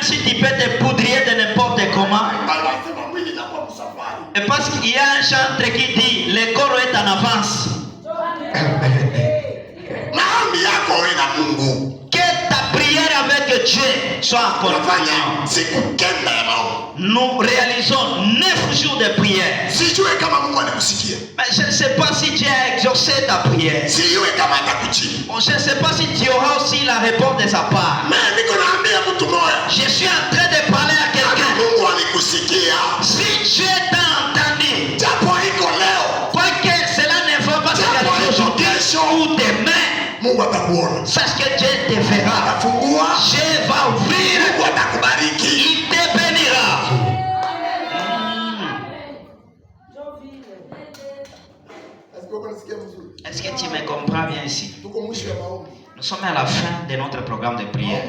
si tu peux te poudrer de n'importe comment. Et parce qu'il y a un chantre qui dit le corps est en avance. Que ta prière avec Dieu soit en connexion. Nous réalisons 9 jours de prière. Mais je ne sais pas si Dieu a exaucé ta prière. Je ne sais pas si tu auras aussi la réponse de sa part. Je suis en train de parler à quelqu'un. Si Dieu t'a entendu, quoique cela ne va pas se réaliser aujourd'hui ou demain, sache que Dieu te verra. Dieu va ouvrir. Il te bénira. Est-ce que tu me comprends bien ici? Nous sommes à la fin de notre programme de prière.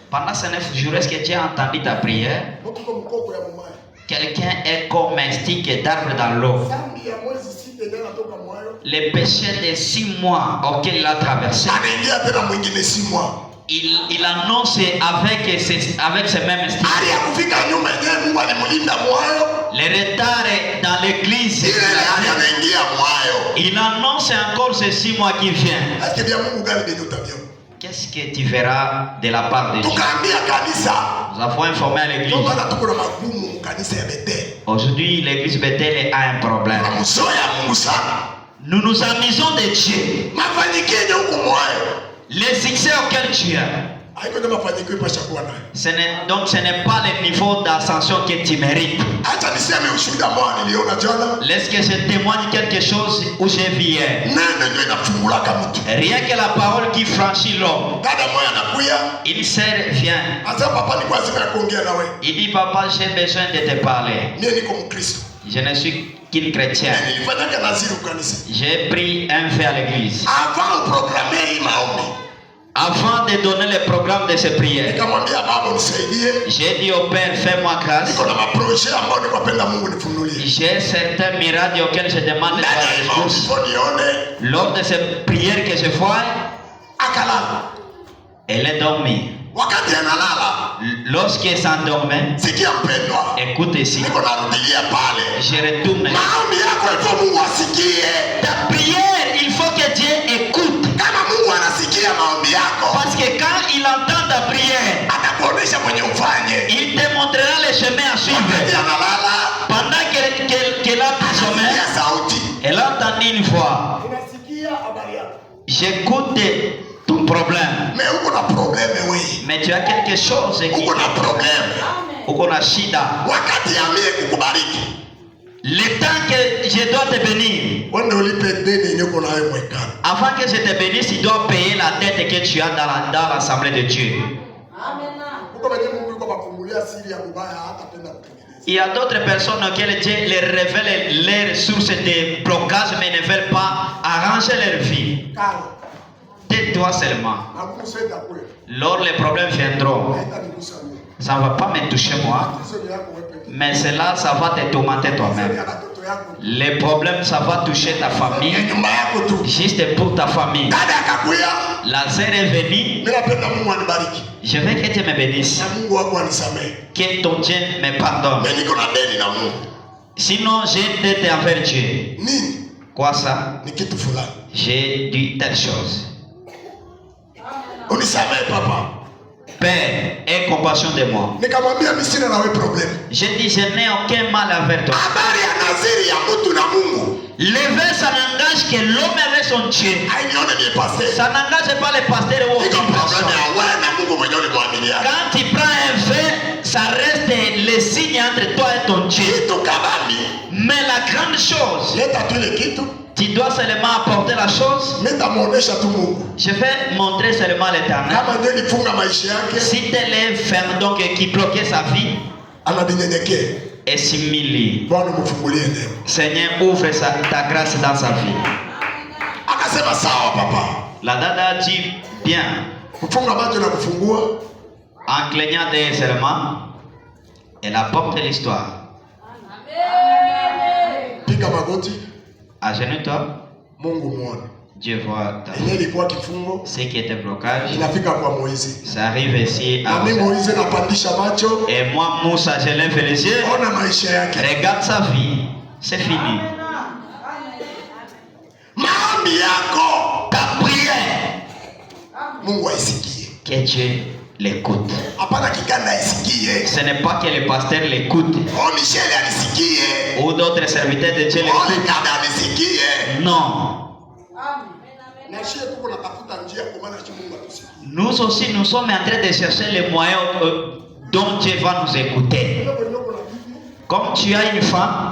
Pendant ces 9 jours, est-ce que tu as entendu ta prière? Quelqu'un est comme un stick d'arbre dans l'eau. Les péchés de 6 mois auxquels il a traversé, il annonce avec ce même style. Les retards dans l'église, il annonce encore ces 6 mois qui viennent. Qu'est-ce que tu verras de la part de Dieu? Nous avons informé à l'église. Aujourd'hui, l'église Bethel a un problème. Nous nous amusons de Dieu. Les succès auxquels tu as. Donc ce n'est pas le niveau d'ascension que tu mérites. Laisse que je témoigne quelque chose où j'ai vu hier. Rien que la parole qui franchit l'homme. Une sœur vient. Il dit, papa, j'ai besoin de te parler. Je ne suis qu'une chrétienne. J'ai pris un fait à l'église. Avant de donner le programme de ces prières, j'ai dit au Père, fais-moi grâce. J'ai certains miracles auxquels je demande de la réponse. Lors de ces prières que je vois, elle est dormie. Lorsqu'elle s'endormait, écoute ici, je retourne. Ta prière, il faut que Dieu écoute. Parce que quand il entend ta prière, il te montrera le chemin à suivre. Pendant qu'elle a pris sommeil, elle a entendu une voix. J'écoute ton problème. Mais tu as quelque chose qui est shida. Le temps que je dois te bénir, avant que je te bénisse, tu dois payer la dette que tu as dans l'assemblée de Dieu. Il y a d'autres personnes auxquelles Dieu les révèle les sources de blocage, mais ne veulent pas arranger leur vie. Tais-toi seulement. Lors les problèmes viendront, ça ne va pas me toucher moi, mais cela, ça va te tourmenter toi-même. Les problèmes, ça va toucher ta famille, juste pour ta famille. La sœur est venue. Je veux que tu me bénisses. Que ton Dieu me pardonne. Sinon, j'ai une dette envers Dieu. Quoi ça? J'ai dit telle chose. Père, aie compassion de moi. Je dis, je n'ai aucun mal envers toi. Le verset, ça n'engage que l'homme avec son Dieu. Ça n'engage pas les pasteurs ou aucune personne. Quand tu prends un verre, ça reste le signe entre toi et ton Dieu. Mais la grande chose, tu dois seulement apporter la chose. Je vais montrer seulement l'Éternel. Si tel est ferme, donc qui bloquait sa vie, et s'humilie. Seigneur, ouvre ta grâce dans sa vie. La dada dit bien. En clignant des seulement, elle apporte l'histoire. Agenouille-toi. Dieu voit ce qui était blocage. Ça arrive ici à et moi, Moussa, je lève les yeux. Regarde sa vie. C'est fini. Ta prière. Que Dieu l'écoute. Ce n'est pas que le pasteur l'écoute. Ou d'autres serviteurs de Dieu l'écoutent. Non. Nous aussi, nous sommes en train de chercher les moyens dont Dieu va nous écouter. Comme tu as une femme,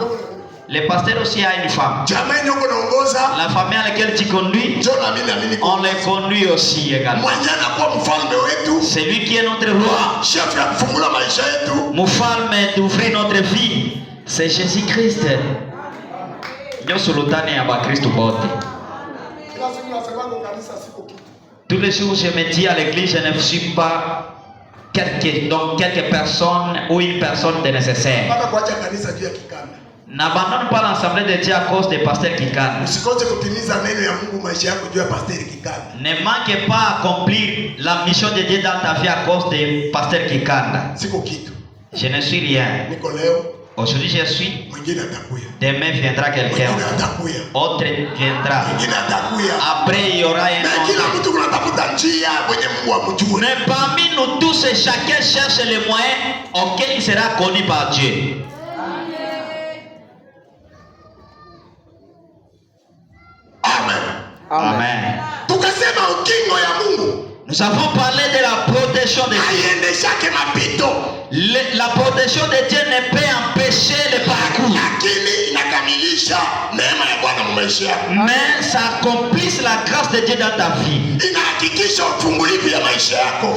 le pasteur aussi a une femme. La famille à laquelle tu conduis, on les conduit aussi également. C'est lui qui est notre roi. Mufalme d'ouvrir notre vie, c'est Jésus-Christ. Tous les jours, je me dis à l'église, je ne suis pas quelques personnes ou une personne de nécessaire. N'abandonne pas l'assemblée de Dieu à cause des pasteurs qui cadrent. Ne manque pas à accomplir la mission de Dieu dans ta vie à cause des pasteurs qui cadrent. Je ne suis rien. Aujourd'hui je suis. Demain viendra quelqu'un. Autre viendra. Après il y aura un autre. Mais parmi nous tous, chacun cherche les moyens auxquels il sera connu par Dieu. Amen. Nous avons parlé de la protection de Dieu. La protection de Dieu ne peut empêcher le parcours. Mais ça accomplisse la grâce de Dieu dans ta vie.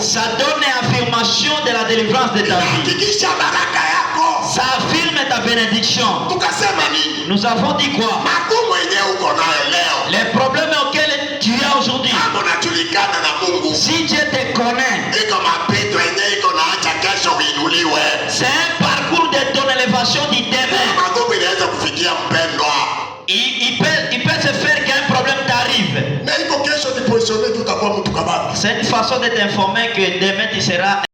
Ça donne affirmation de la délivrance de ta vie. Ça affirme ta bénédiction. Nous avons dit quoi? Les problèmes auxquels tu as aujourd'hui, si Dieu te connaît, c'est un parcours de ton élévation du demain. Il peut se faire qu'un problème t'arrive. C'est une façon de t'informer que demain tu seras